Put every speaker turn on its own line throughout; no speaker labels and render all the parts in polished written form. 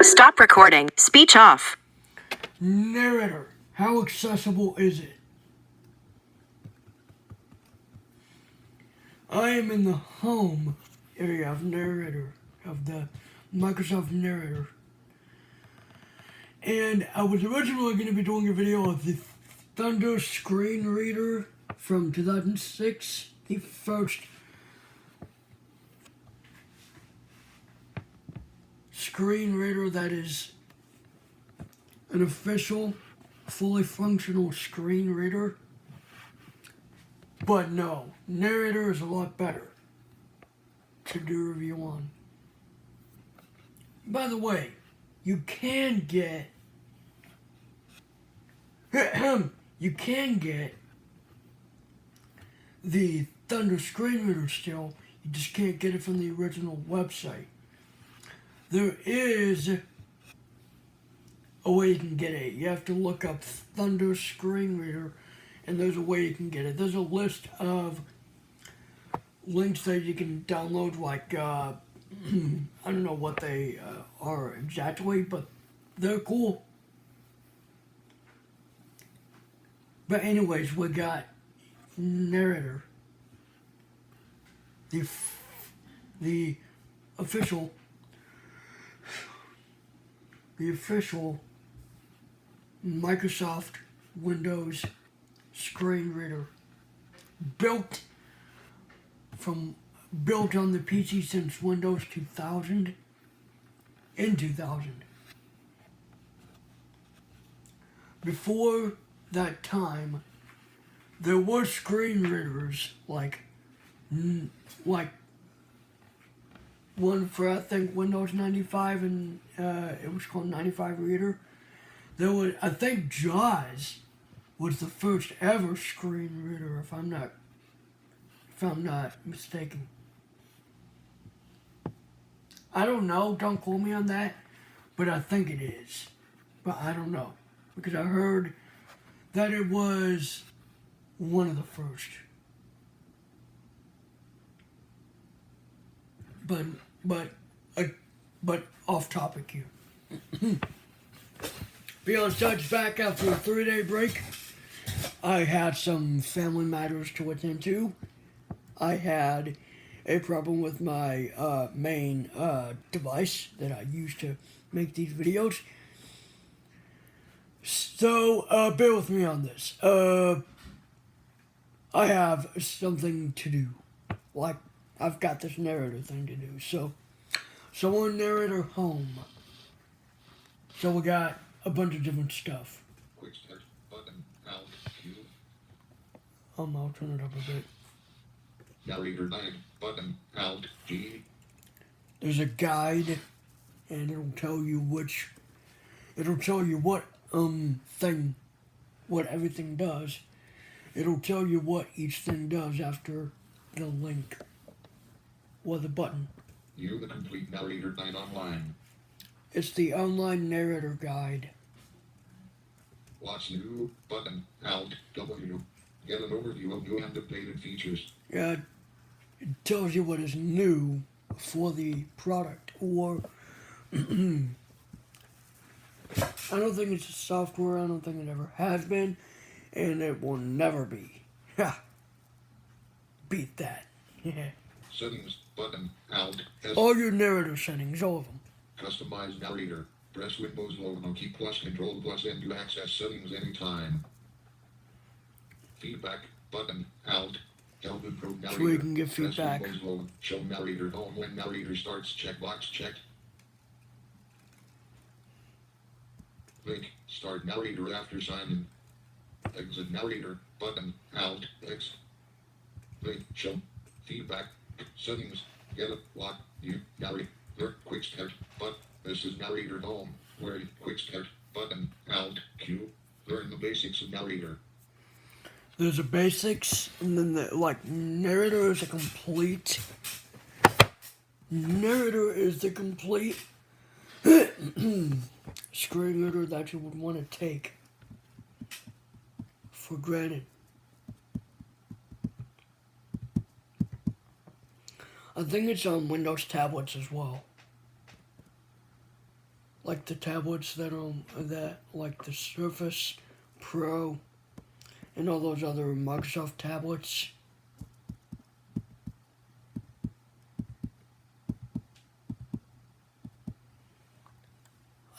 Stop recording. Speech off.
Narrator. How accessible is it? I am in the home area of Narrator, of the Microsoft Narrator. And I was originally going to be doing a video of the Thunder screen reader from 2006, the first screen reader that is an official, fully functional screen reader. But no, Narrator is a lot better to do a review on. By the way, you can get the Thunder screen reader still. You just can't get it from the original website. There is a way you can get it. You have to look up Thunder screen reader, and there's a way you can get it. There's a list of links that you can download, like I don't know what they are exactly, but they're cool. But anyways, we got Narrator, the official Microsoft Windows screen reader, built on the PC since Windows 2000. In 2000. Before that time, there were screen readers like one for, I think, Windows 95, and it was called 95 Reader. There was, I think, JAWS was the first ever screen reader, if I'm not mistaken. I don't know, don't quote me on that, but I think it is. But I don't know, because I heard that it was one of the first. But off topic here. Beyond Such back after a 3-day break. I had some family matters to attend to. I had a problem with my main device that I use to make these videos. So, bear with me on this. I have something to do. Like, I've got this Narrator thing to do. So on Narrator Home. So we got a bunch of different stuff.
Quick start button, Alt, Q.
I'll turn it up a bit.
Narrator 9, button, Alt, G.
There's a guide, and it'll tell you what everything does. It'll tell you what each thing does after the link or the button.
View the complete Narrator 9 online.
It's the online Narrator guide.
What's new, button, Alt, W. Get an overview of new and updated features.
Yeah, it tells you what is new for the product, or I don't think it's a software. I don't think it ever has been, and it will never be. Ha! Beat that.
Settings, button, Alt, S.
All your Narrator settings, all of them.
Customize Narrator. Press Windows logo key plus Control plus N to access settings anytime. Feedback, button, Alt, help improve Narrator.
So we can get
Press
feedback.
Windows logo, show Narrator home when Narrator starts, checkbox checked. Link, start Narrator after sign in. Exit Narrator, button, Alt, X. Link, show, feedback, settings, get it, lock, view, Narrator, quick start, but this is Narrator home, where quick start, button, Alt, Q, learn the basics of Narrator.
There's a basics, and then Narrator is the complete screen reader that you would want to take for granted. I think it's on Windows tablets as well. like the tablets that like the Surface Pro and all those other Microsoft tablets.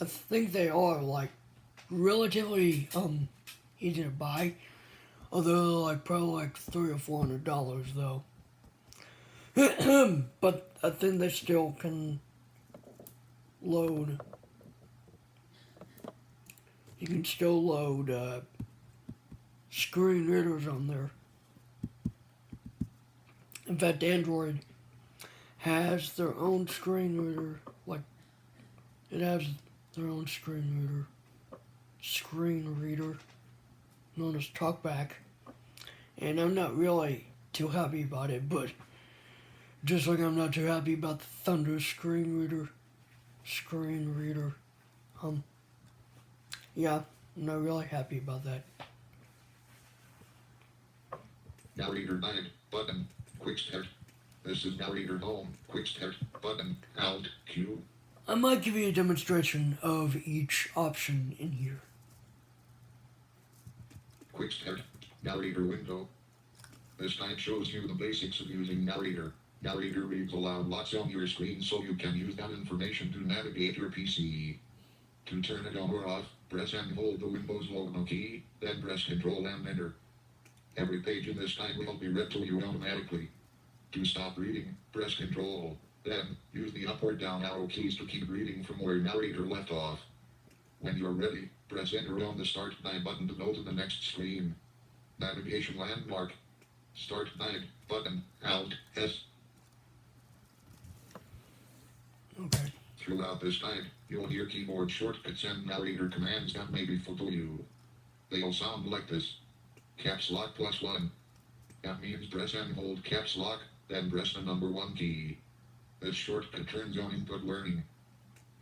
I think they are like relatively easy to buy, although they're like probably like $300 or $400 though. But I think they still can load. You can still load screen readers on there. In fact, Android has their own screen reader. Like, it has their own screen reader known as TalkBack. And I'm not really too happy about it, but just like I'm not too happy about the Thunder screen reader. Yeah, I'm not really happy about that.
Narrator 9, button, quick start. This is Narrator Home, quick start, button, Alt, Q.
I might give you a demonstration of each option in here.
Quick start, Narrator window. This time shows you the basics of using Narrator. Narrator reads aloud lots on your screen so you can use that information to navigate your PC. To turn it on or off, press and hold the Windows logo key, then press Ctrl and Enter. Every page in this time will be read to you automatically. To stop reading, press Ctrl, then use the up or down arrow keys to keep reading from where Narrator left off. When you're ready, press Enter on the Start 9 button to go to the next screen. Navigation landmark. Start 9 button, Alt, S.
Okay.
Throughout this guide, you'll hear keyboard shortcuts and narrator commands that may be full to you. They'll sound like this. Caps Lock +1. That means press and hold Caps Lock, then press the number 1 key. This shortcut turns on Input Learning.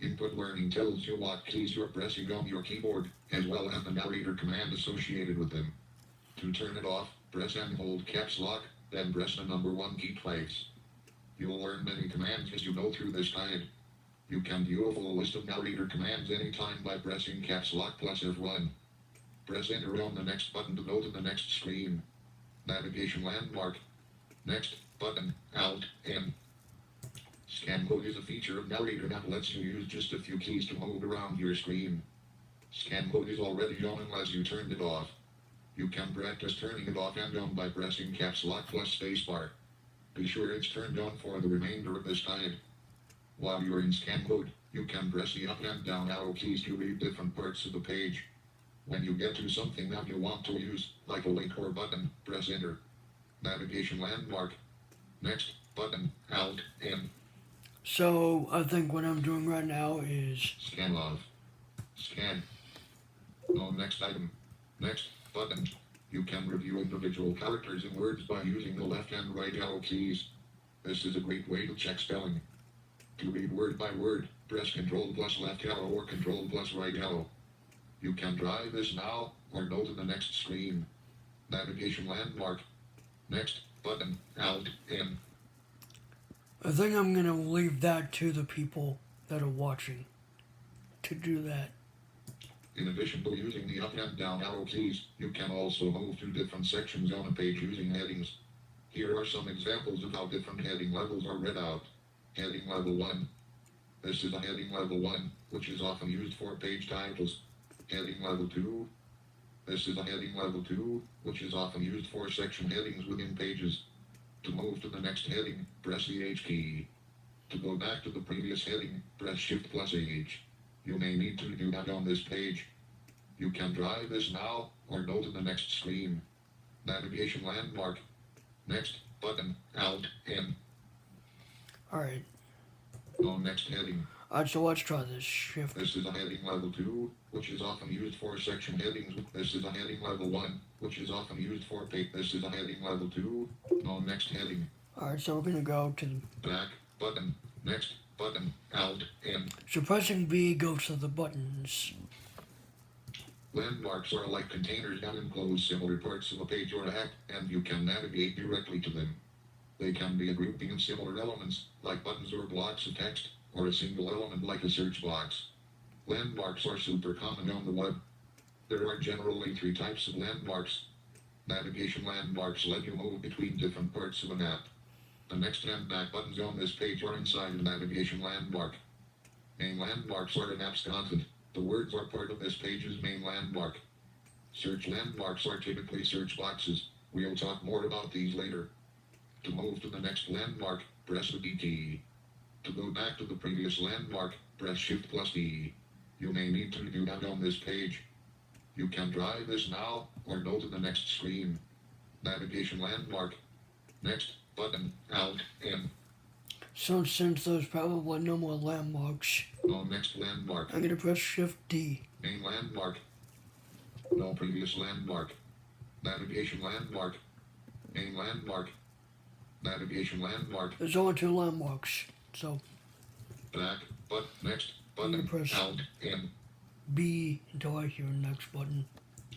Input Learning tells you what keys you're pressing on your keyboard, as well as the narrator command associated with them. To turn it off, press and hold Caps Lock, then press the number 1 key twice. You'll learn many commands as you go through this guide. You can view a full list of narrator commands anytime by pressing Caps Lock plus F1. Press Enter on the next button to go to the next screen. Navigation landmark. Next button, Alt, N. Scan mode is a feature of Narrator that lets you use just a few keys to move around your screen. Scan mode is already on unless you turned it off. You can practice turning it off and on by pressing Caps Lock plus Spacebar. Be sure it's turned on for the remainder of this guide. While you're in scan mode, you can press the up and down arrow keys to read different parts of the page. When you get to something that you want to use, like a link or button, press Enter. Navigation landmark. Next button, Alt, N.
So I think what I'm doing right now is
Scan off. Scan. No next item. Next button. You can review individual characters and words by using the left and right arrow keys. This is a great way to check spelling. To read word by word, press Ctrl plus left arrow or Ctrl plus right arrow. You can try this now, or go to the next screen. Navigation landmark. Next button, Alt, N.
I think I'm gonna leave that to the people that are watching to do that.
In addition to using the up and down arrow keys, you can also move to different sections on a page using headings. Here are some examples of how different heading levels are read out. Heading Level 1. This is a Heading Level 1, which is often used for page titles. Heading Level 2. This is a Heading Level 2, which is often used for section headings within pages. To move to the next heading, press the H key. To go back to the previous heading, press Shift plus H. You may need to do that on this page. You can try this now, or go to the next screen. Navigation landmark. Next button, Alt, N.
Alright.
Go next heading.
Alright, so let's try this. Shift.
This is a Heading Level 2, which is often used for section headings. This is a Heading Level 1, which is often used for page. This is a Heading Level 2. Go next heading.
Alright, so we're gonna go to the
Back button. Next button, Alt, N.
so pressing B goes to the buttons.
Landmarks are like containers that enclose similar parts of a page or app, and you can navigate directly to them. They can be a grouping of similar elements, like buttons or blocks of text, or a single element like a search box. Landmarks are super common on the web. There are generally three types of landmarks. Navigation landmarks let you move between different parts of an app. The next and back buttons on this page are inside the navigation landmark. Main landmarks are an app's content. The words are part of this page's main landmark. Search landmarks are typically search boxes. We'll talk more about these later. To move to the next landmark, press the D key. To go back to the previous landmark, press Shift plus D. You may need to do that on this page. You can try this now, or go to the next screen. Navigation landmark. Next, button, Alt, N.
So since there's probably no more landmarks,
No next landmark.
I'm gonna press Shift D.
Main landmark. No previous landmark. Navigation landmark. Main landmark. Navigation landmark.
There's only two landmarks, so
Back, but next,
I'm gonna
button,
press
Alt, N.
B until I hear the next button.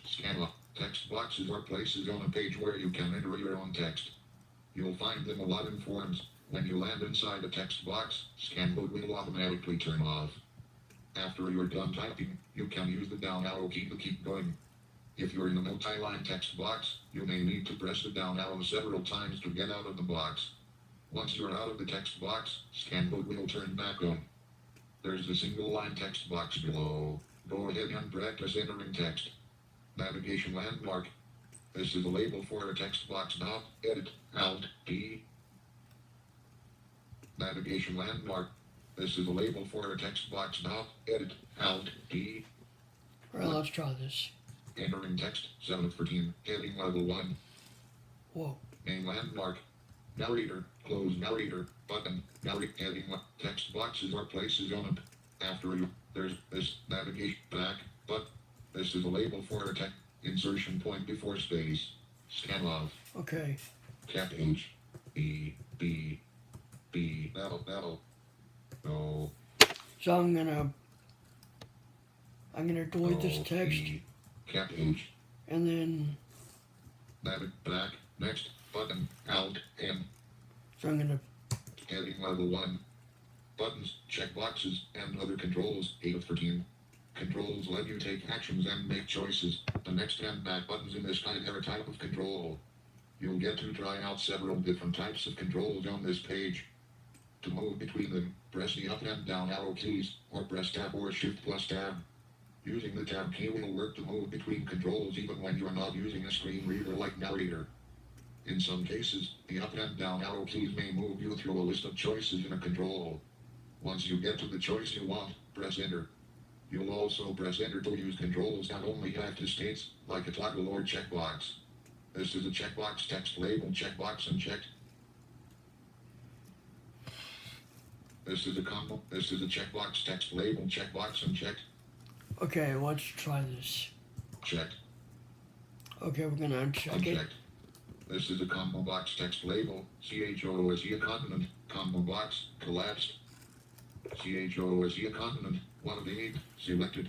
Scan up. Text boxes are places on a page where you can enter your own text. You'll find them a lot in forms. When you land inside a text box, scan mode will automatically turn off. After you're done typing, you can use the down arrow key to keep going. If you're in a multi-line text box, you may need to press the down arrow several times to get out of the box. Once you're out of the text box, scan mode will turn back on. There's a single line text box below. Go ahead and practice entering text. Navigation landmark. This is a label for a text box now. Edit, Alt, D. Navigation landmark. This is a label for a text box now. Edit, Alt, D.
Alright, let's try this.
Entering text, 7 of 13, heading level 1.
Whoa.
Main landmark. Narrator, close narrator, button, narrate, heading, text boxes are places on it. After you, there's this, navigation, back, but, this is a label for a text, insertion point before space. Scan off,
Okay.
cap H, B, no,
So I'm gonna delete this
no,
text
B, cap H,
and then
back, next, button, Alt, M,
so I'm gonna
heading level 1. Buttons, checkboxes, and other controls, 8 of 13. Controls let you take actions and make choices. The next and back buttons in this guide are a type of control. You'll get to try out several different types of controls on this page. To move between them, press the up and down arrow keys, or press Tab or Shift plus Tab. Using the Tab key will work to move between controls even when you're not using a screen reader like Narrator. In some cases, the up and down arrow keys may move you through a list of choices in a control. Once you get to the choice you want, press Enter. You'll also press Enter to use controls that only active states, like a toggle or checkbox. This is a checkbox text label checkbox unchecked. This is a checkbox text label checkbox unchecked.
okay, let's try this.
Checked.
Okay, we're gonna uncheck it.
Unchecked. This is a combo box text label, CHOOSE a continent, combo box, collapsed. CHOOSE a continent, one of 8, selected.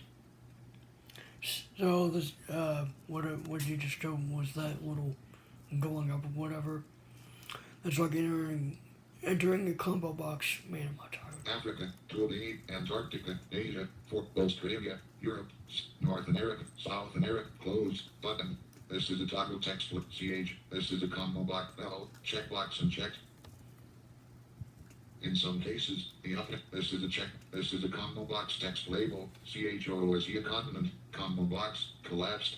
So this what you just showed was that little going up or whatever. It's like entering a combo box. Man, I'm not tired.
Africa, 2 of 8, Antarctica, Asia, 4, Australia, Europe, North America, South America, closed, button. This is a toggle text flip CH. This is a combo box L, checkbox unchecked. In some cases, this is a combo box text label, CHOOSE a continent, combo box, collapsed.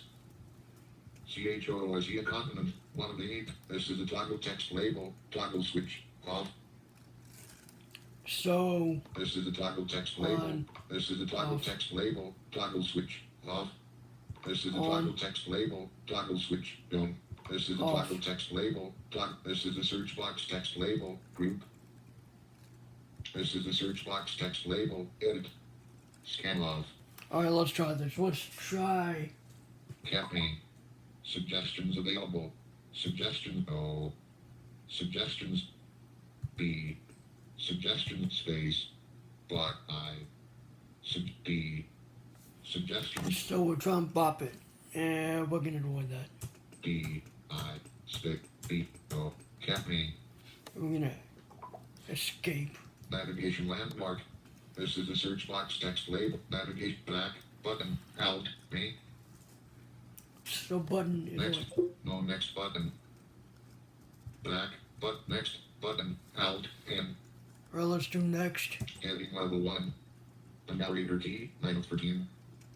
CHOOSE a continent, one of 8. This is a toggle text label, toggle switch, off.
So
This is a toggle text label.
On.
This is a toggle
Off.
text label, toggle switch, off. This is a
On.
toggle text label, toggle switch, done. This is a
Off.
toggle text label, this is a search box text label, group. This is a search box text label, edit. Scan off.
alright, let's try this. Let's try
Campaign. Suggestions available. Suggestions O. Suggestions B. Suggestion space. Block I. D. Suggestions
so we're trying to bop it. And we're gonna avoid that.
D. I. Stick. B. O. Campaign.
We're gonna escape.
Navigation landmark. This is the search box text label. Navigate back. Button. Alt. Me.
So button is
Next.
what?
No next button. Back. But next button. Alt. M.
Alright, let's do next.
Heading level 1. The narrator key. 9 of 14.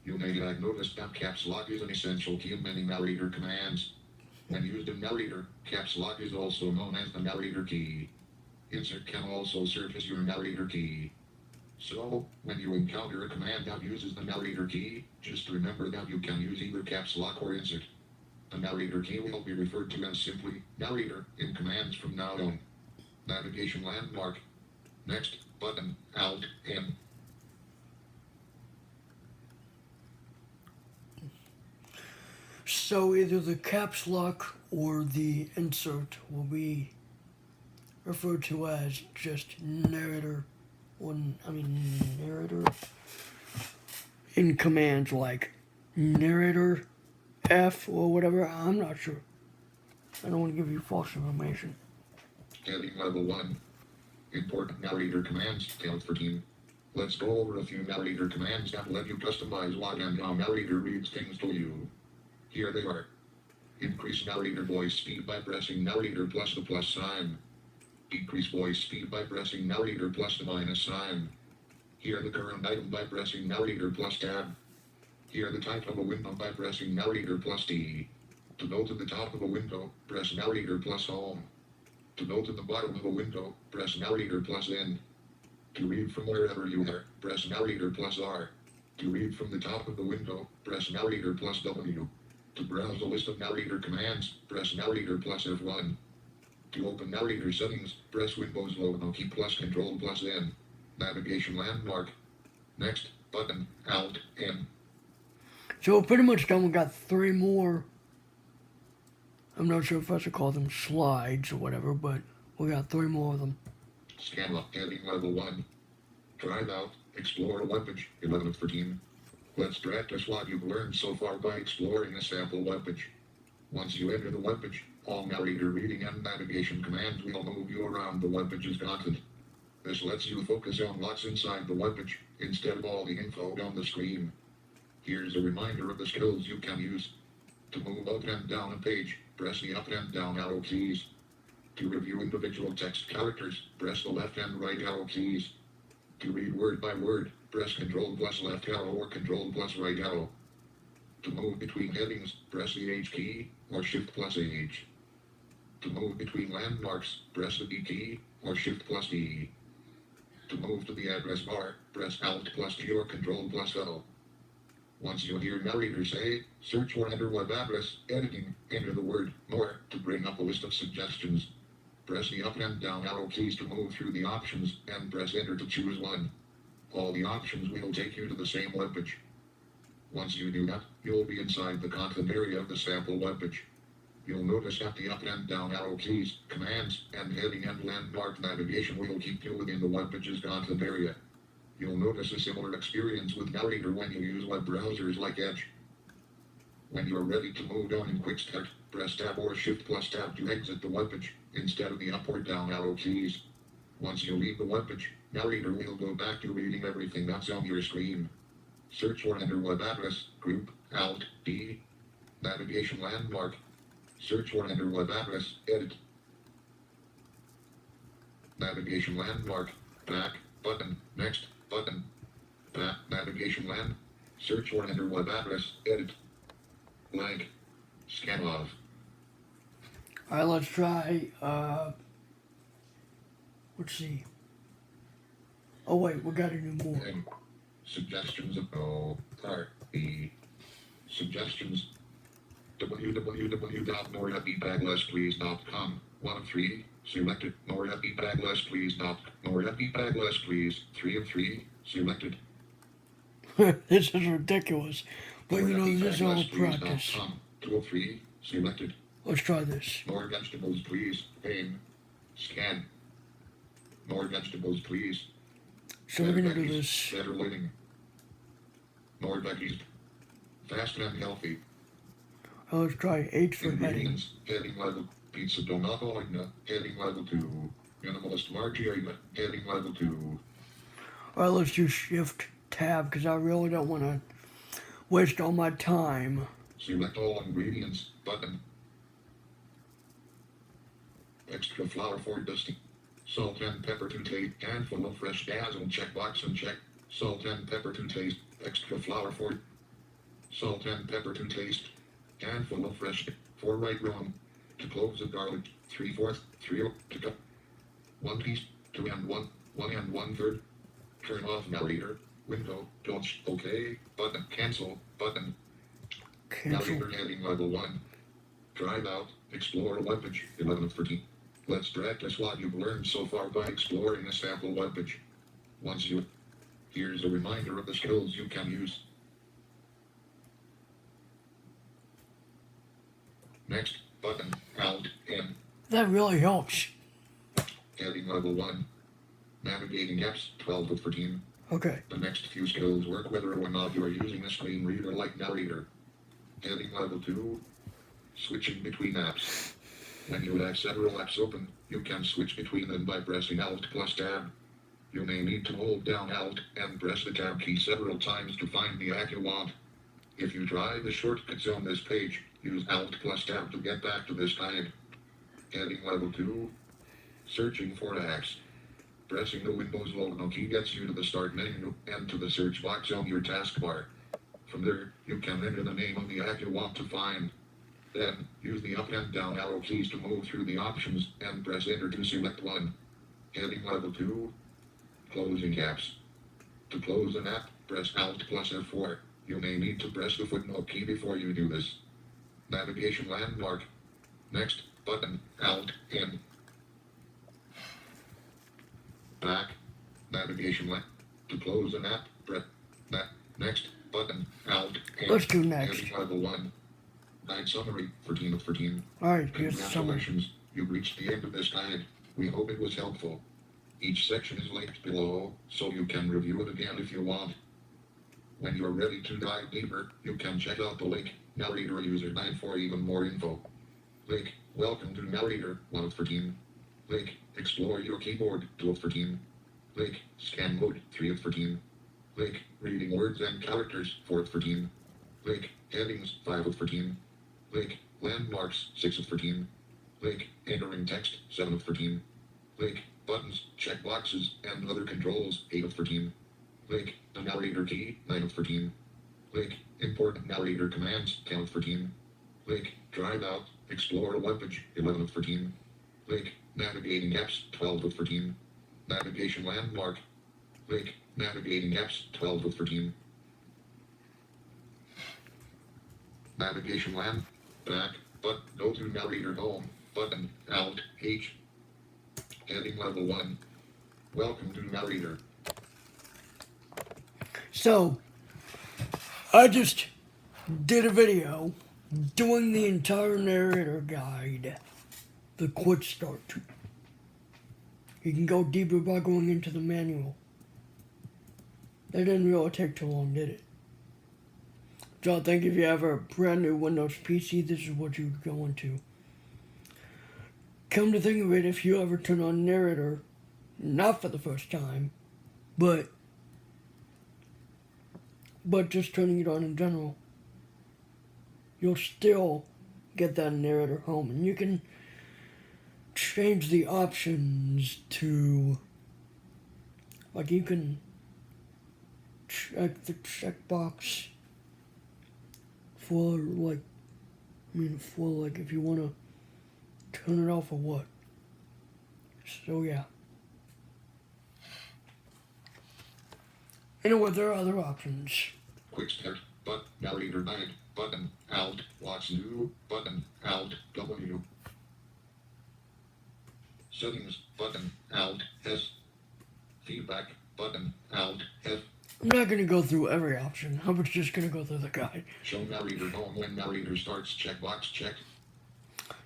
You may have noticed that caps lock is an essential key in many narrator commands. When used in narrator, caps lock is also known as the narrator key. Insert can also serve as your narrator key. So, when you encounter a command that uses the narrator key, just remember that you can use either caps lock or insert. The narrator key will be referred to as simply narrator in commands from now on. Navigation landmark. Next button. Alt. M.
So either the caps lock or the insert will be referred to as just narrator narrator in commands like narrator F or whatever. I'm not sure. I don't want to give you false information.
Heading level 1. Important narrator commands. Count 14. Let's go over a few narrator commands that let you customize what and how narrator reads things to you. Here they are. Increase narrator voice speed by pressing narrator plus the plus sign. Decrease voice speed by pressing narrator plus the minus sign. Hear the current item by pressing narrator plus tab. Hear the type of a window by pressing narrator plus T. To go to the top of a window, press narrator plus home. To go to the bottom of a window, press narrator plus N. To read from wherever you are, press narrator plus R. To read from the top of the window, press narrator plus W. To browse the list of narrator commands, press narrator plus F1. To open narrator settings, press Windows logo key plus Control plus N. Navigation landmark. Next button. Alt. M.
So we're pretty much done. We got 3 more. I'm not sure if I should call them slides or whatever, but we got 3 more of them.
Scan up. Heading level 1. Try it out. Explore a webpage. 11 of 13. Let's practice what you've learned so far by exploring a sample webpage. Once you enter the webpage, all narrator reading and navigation commands will move you around the webpage's content. This lets you focus on what's inside the webpage, instead of all the info on the screen. Here's a reminder of the skills you can use. To move up and down a page, press the up and down arrow keys. To review individual text characters, press the left and right arrow keys. To read word by word, press Ctrl plus left arrow or Ctrl plus right arrow. To move between headings, press the H key or Shift plus H. To move between landmarks, press the D key or Shift plus D. To move to the address bar, press Alt plus G or Ctrl plus L. Once you hear narrator say, search or enter web address, editing, enter the word more to bring up a list of suggestions. Press the up and down arrow keys to move through the options and press enter to choose one. All the options will take you to the same webpage. Once you do that, you'll be inside the content area of the sample webpage. You'll notice that the up and down arrow keys, commands, and heading and landmark navigation will keep you within the webpage's content area. You'll notice a similar experience with Narrator when you use web browsers like Edge. When you're ready to move on in Quick Start, press Tab or Shift plus Tab to exit the webpage, instead of the up or down arrow keys. Once you leave the webpage, Narrator will go back to reading everything that's on your screen. Search or enter web address, group, Alt, D. Navigation landmark. Search or enter web address, edit. Navigation landmark, back, button, next, button. Back, navigation land. Search or enter web address, edit. Blank. Scan off.
Alright, let's try, let's see. Oh wait, we gotta do more.
M. Suggestions of O, R, E. Suggestions. www.morehappy-please.com. 1 of 3. Selected. More happy please. More happy please. 3 of 3. Selected.
This is ridiculous. But you know, this is all practice.
2 of 3. Selected.
Let's try this.
More vegetables, please. Pain. Scan. More vegetables, please.
So we're gonna do this.
Better living. More veggies. Fast and healthy.
Let's try H for heading.
Ingredients. Heading level. Pizza Donato Igna. Heading level 2. Minimalist margarine. Heading level 2.
Alright, let's do Shift Tab because I really don't want to waste all my time.
Select all ingredients button. Extra flour for dusting. Salt and pepper to taste. Handful of fresh basil checkbox and check. Salt and pepper to taste. Extra flour for salt and pepper to taste. Handful of fresh. 4 right wrong. 2 cloves of garlic. 3/4. 3 to cup. 1 piece. 2 and 1. 1 and 1/3. Turn off narrator. Window. Don't. OK. Button. Cancel. Button.
Cancel.
Narrator heading level 1. Drive out. Explore webpage. 11 of 13. Let's practice what you've learned so far by exploring a sample webpage. Here's a reminder of the skills you can use. Next, button, Alt, N.
That really helps.
Heading level 1. Navigating apps, 12 of 14.
Okay.
The next few skills work whether or not you are using a screen reader like Narrator. Heading level 2. Switching between apps. When you have several apps open, you can switch between them by pressing Alt plus Tab. You may need to hold down Alt and press the Tab key several times to find the app you want. If you try the shortcuts on this page, use Alt plus Tab to get back to this guide. Heading level 2. Searching for apps. Pressing the Windows logo key gets you to the Start menu and to the search box on your taskbar. From there, you can enter the name of the app you want to find. Then, use the up and down arrow keys to move through the options and press Enter to select one. Heading level 2. Closing apps. To close an app, press Alt plus F4. You may need to press the footnote key before you do this. Navigation landmark. Next, button, Alt, N. Back. Navigation To close an app, press Next, button, Alt, N.
Let's do next.
Heading level 1. Guide summary, 14 of 13.
Alright, here's the summary.
Congratulations, you've reached the end of this guide. We hope it was helpful. Each section is linked below, so you can review it again if you want. When you're ready to dive deeper, you can check out the link, Narrator User Guide for even more info. Link, Welcome to Narrator, 1 of 13. Link, Explore your keyboard, 2 of 13. Link, Scan mode, 3 of 13. Link, Reading words and characters, 4 of 13. Link, Headings, 5 of 14. Link, Landmarks, 6 of 14. Link, Entering text, 7 of 14. Link, Buttons, checkboxes, and other controls, 8 of 14. Link, the narrator key, 9 of 14. Link, important narrator commands, 10 of 14. Link, drive out, explore a webpage, 11 of 14. Link, navigating apps, 12 of 14. Navigation landmark. Link, navigating apps, 12 of 14. Navigation land, back, but go to narrator home, button, Alt, H. Heading level 1. Welcome to Narrator.
So, I just did a video doing the entire narrator guide, the quick start. You can go deeper by going into the manual. That didn't really take too long, did it? So I think if you have a brand new Windows PC, this is what you'd go into. Come to think of it, if you ever turn on Narrator, not for the first time, but just turning it on in general, you'll still get that Narrator home. And you can change the options to, like, you can check the checkbox for, like, if you want to turn it off or what. So, yeah. Anyway, there are other options.
Quick start, but narrator guide, button, Alt, what's new, button, Alt, W. Settings, button, Alt, S. Feedback, button, Alt, F.
I'm not going to go through every option. I was just going to go through the guide.
Show narrator home when narrator starts, checkbox checked.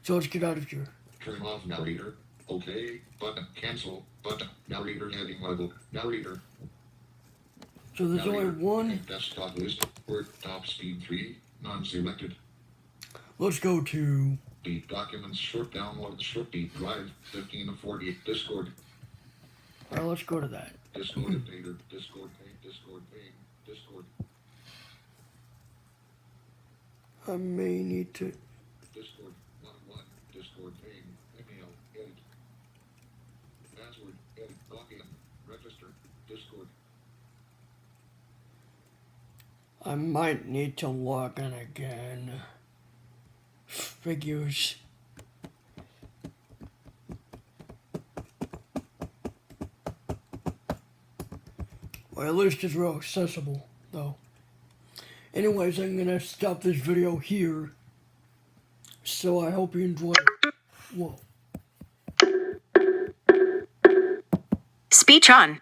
So let's get out of here.
Turn off narrator. OK. Button. Cancel. Button. Narrator heading level. Narrator.
So there's
Narrator.
only one.
Desktop list. Word. Top speed 3. Non-selected.
Let's go to
Beat documents. Short download. Short beat drive. 15 of 48. Discord.
Alright, let's go to that.
Discord updater. Discord ping. Discord ping. Discord.
I may need to.
Discord. 1 Discord ping. Email. Edit. Password. Edit. Login. Register. Discord.
I might need to log in again. Figures. Well, at least it's real accessible, though. Anyways, I'm gonna stop this video here. So I hope you enjoyed it. Whoa.
Speech on.